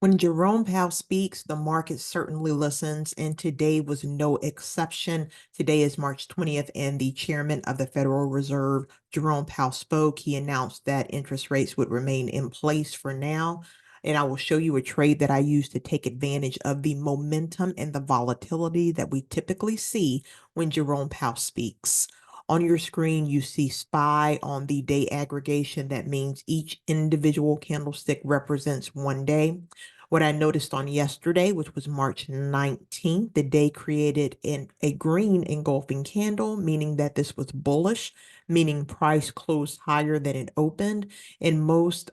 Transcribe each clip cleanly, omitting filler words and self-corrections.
When Jerome Powell speaks, the market certainly listens, and today was no exception. Today is March 20th, and the chairman of the Federal Reserve, Jerome Powell, spoke. He announced that interest rates would remain in place for now. And I will show you a trade that I use to take advantage of the momentum and the volatility that we typically see when Jerome Powell speaks. On your screen, you see SPY on the day aggregation. That means each individual candlestick represents one day. What I noticed on yesterday, which was March 19th, the day created a green engulfing candle, meaning that this was bullish, meaning price closed higher than it opened. And most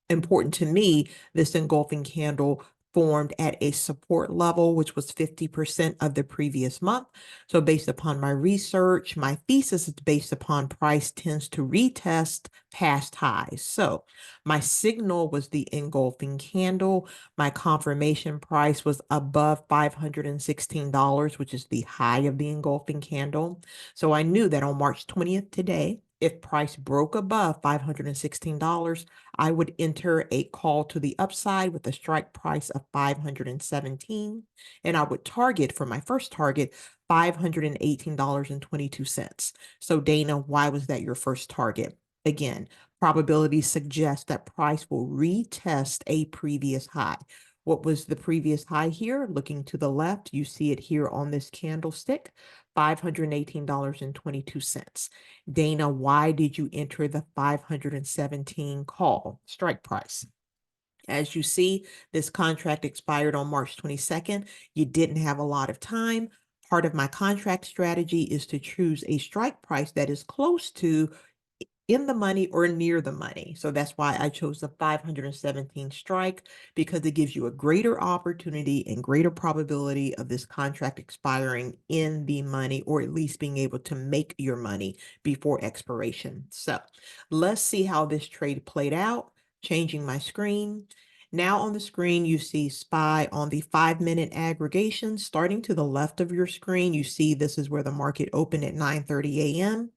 important to me, this engulfing candle formed at a support level, which was 50% of the previous month. So based upon my research, my thesis is based upon price tends to retest past highs. So my signal was the engulfing candle. My confirmation price was above $516, which is the high of the engulfing candle. So I knew that on March 20th today, if price broke above $516, I would enter a call to the upside with a strike price of 517, and I would target for my first target $518.22. So Dana, why was that your first target? Again, probability suggests that price will retest a previous high. What was the previous high here? Looking to the left, you see it here on this candlestick, $518.22. Dana, why did you enter the 517 call strike price? As you see, this contract expired on March 22nd. You didn't have a lot of time. Part of my contract strategy is to choose a strike price that is close to in the money or near the money. So that's why I chose the 517 strike, because it gives you a greater opportunity and greater probability of this contract expiring in the money, or at least being able to make your money before expiration. So let's see how this trade played out. Changing my screen. Now on the screen, you see SPY on the 5-minute aggregation. Starting to the left of your screen, you see this is where the market opened at 9:30 a.m.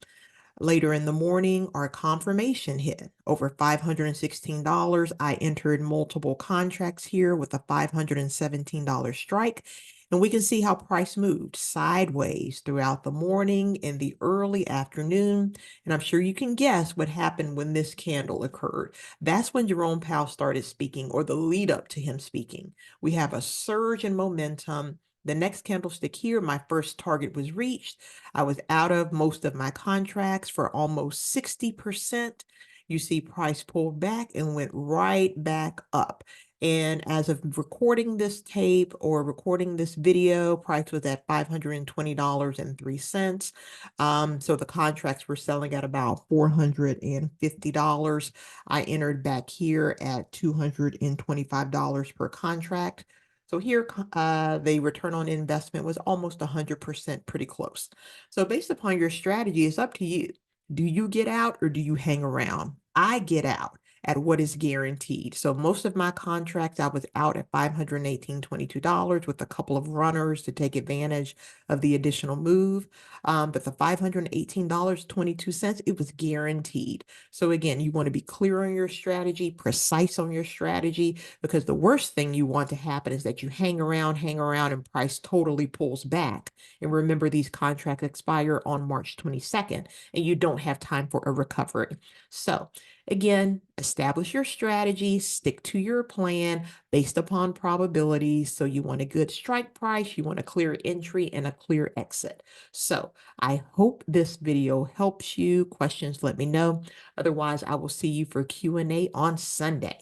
Later in the morning, our confirmation hit over $516. I entered multiple contracts here with a $517 strike. And we can see how price moved sideways throughout the morning and the early afternoon. And I'm sure you can guess what happened when this candle occurred. That's when Jerome Powell started speaking, or the lead up to him speaking. We have a surge in momentum. The next candlestick here, my first target was reached. I was out of most of my contracts for almost 60%. You see price pulled back and went right back up. And as of recording this tape or recording this video, price was at $520.03. So the contracts were selling at about $450. I entered back here at $225 per contract. So here, the return on investment was almost 100%, pretty close. So based upon your strategy, it's up to you. Do you get out or do you hang around? I get out at what is guaranteed. So most of my contracts, I was out at $518.22 with a couple of runners to take advantage of the additional move. But the $518.22, it was guaranteed. So again, you want to be clear on your strategy, precise on your strategy, because the worst thing you want to happen is that you hang around, and price totally pulls back. And remember, these contracts expire on March 22nd, and you don't have time for a recovery. So again, establish your strategy, stick to your plan based upon probabilities. So you want a good strike price, you want a clear entry and a clear exit. So I hope this video helps you. Questions, let me know. Otherwise, I will see you for Q&A on Sunday.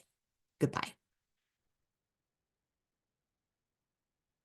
Goodbye.